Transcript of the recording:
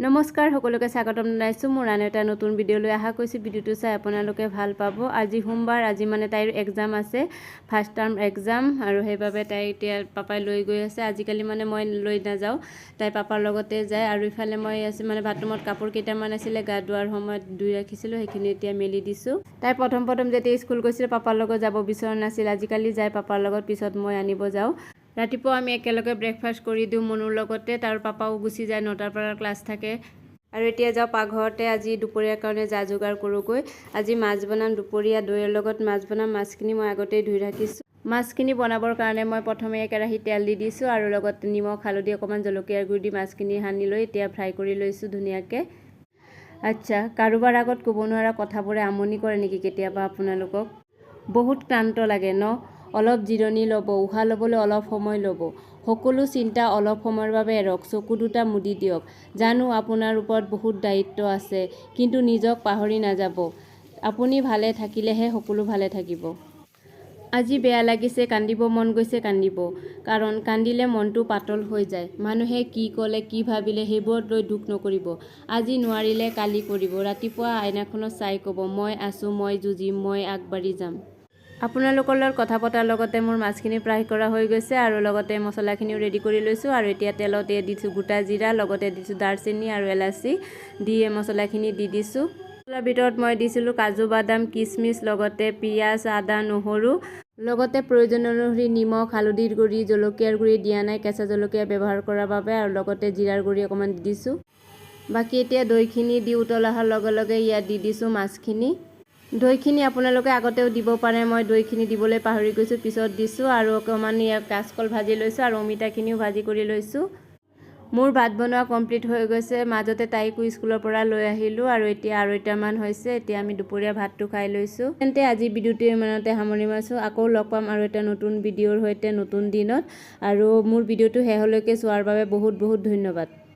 নমস্কাৰ সকলোকে স্বাগতম জনাইছোঁ মোৰ আন এটা নতুন ভিডিঅ'লৈ আশা কৰিছোঁ ভিডিঅ'টো চাই আপোনালোকে ভাল পাব। আজি সোমবাৰ, আজি মানে তাইৰ এক্সাম আছে, ফাৰ্ষ্ট টাৰ্ম এক্সাম, আৰু সেইবাবে তাই এতিয়া পাপাই লৈ গৈ আছে। আজিকালি মানে মই লৈ নাযাওঁ, তাই পাপাৰ লগতে যায়। আৰু ইফালে মই আছে মানে বাথৰুমত কাপোৰ কেইটামান আছিলে গা ধোৱাৰ সময়ত ধুই ৰাখিছিলোঁ, সেইখিনি এতিয়া মেলি দিছোঁ। তাই প্ৰথম যেতিয়া স্কুল গৈছিল পাপাৰ লগত যাব বিচৰা নাছিল, আজিকালি যায় পাপাৰ লগত, পিছত মই আনিব যাওঁ। ৰাতিপুৱা আমি একেলগে ব্ৰেকফাষ্ট কৰি দিওঁ মনুৰ লগতে, তাৰ পাপাও গুচি যায়, 9টাৰ পৰা ক্লাছ থাকে। আৰু এতিয়া যাওঁ পাকঘৰতে, আজি দুপৰীয়াৰ কাৰণে যা যোগাৰ কৰোঁগৈ। আজি মাছ বনাম, দুপৰীয়া দৈৰ লগত মাছ বনাম। মাছখিনি মই আগতেই ধুই ৰাখিছোঁ। মাছখিনি বনাবৰ কাৰণে মই প্ৰথমে কেৰাহীত তেল দি দিছোঁ আৰু লগতে নিমখ হালধি অকণমান জলকীয়াৰ গুড়ি দি মাছখিনি সানি লৈ এতিয়া ফ্ৰাই কৰি লৈছোঁ ধুনীয়াকৈ। আচ্ছা, কাৰোবাৰ আগত ক'ব নোৱাৰা কথাবোৰে আমনি কৰে নেকি কেতিয়াবা আপোনালোকক? বহুত ক্লান্ত লাগে ন? অলপ জিৰণি ল'ব, উশাহ ল'বলৈ অলপ সময় ল'ব, সকলো চিন্তা অলপ সময়ৰ বাবে এৰক, চকু দুটা মুদি দিয়ক। জানো আপোনাৰ ওপৰত বহুত দায়িত্ব আছে, কিন্তু নিজক পাহৰি নাযাব। আপুনি ভালে থাকিলেহে সকলো ভালে থাকিব। আজি বেয়া লাগিছে, কান্দিব মন গৈছে, কান্দিব, কাৰণ কান্দিলে মনটো পাতল হৈ যায়। মানুহে কি ক'লে, কি ভাবিলে সেইবোৰত লৈ দুখ নকৰিব। আজি নোৱাৰিলে কালি কৰিব। ৰাতিপুৱা আইনাখনত চাই ক'ব, মই আছোঁ, মই যুঁজিম, মই আগবাঢ়ি যাম। আপোনালোকৰ লগত কথা পতাৰ লগতে মোৰ মাছখিনি ফ্ৰাই কৰা হৈ গৈছে, আৰু লগতে মছলাখিনিও ৰেডি কৰি লৈছোঁ। আৰু এতিয়া তেলতে দিছোঁ গোটা জিৰা, লগতে দিছোঁ দাৰচেনি আৰু এলাচি দি মছলাখিনি দি দিছোঁ। মছলাৰ ভিতৰত মই দিছিলোঁ কাজু বাদাম, কিচমিচ, লগতে পিঁয়াজ, আদা, নহৰু, লগতে প্ৰয়োজন অনুসৰি নিমখ, হালধিৰ গুড়ি, জলকীয়াৰ গুড়ি দিয়া নাই, কেঁচা জলকীয়া ব্যৱহাৰ কৰাৰ বাবে, আৰু লগতে জিৰাৰ গুড়ি অকণমান দি দিছোঁ। বাকী এতিয়া দৈখিনি দি উতল অহাৰ লগে লগে ইয়াত দি দিছোঁ মাছখিনি। দৈখিনি আপোনালোকে আগতেও দিব পাৰে, মই দৈখিনি দিবলৈ পাহৰি গৈছোঁ, পিছত দিছোঁ। আৰু অকণমান ইয়াত কাচকল ভাজি লৈছোঁ আৰু অমিতাখিনিও ভাজি কৰি লৈছোঁ। মোৰ ভাত বনোৱা কমপ্লিট হৈ গৈছে। মাজতে তাইকো স্কুলৰ পৰা লৈ আহিলোঁ, আৰু এতিয়া 2:30মান হৈছে। এতিয়া আমি দুপৰীয়া ভাতটো খাই লৈছোঁ। তেন্তে আজি ভিডিঅ'টো ইমানতে সামৰি মাৰিছোঁ। আকৌ লগ পাম আৰু এটা নতুন ভিডিঅ'ৰ সৈতে নতুন দিনত। আৰু মোৰ ভিডিঅ'টো শেষলৈকে চোৱাৰ বাবে বহুত বহুত ধন্যবাদ।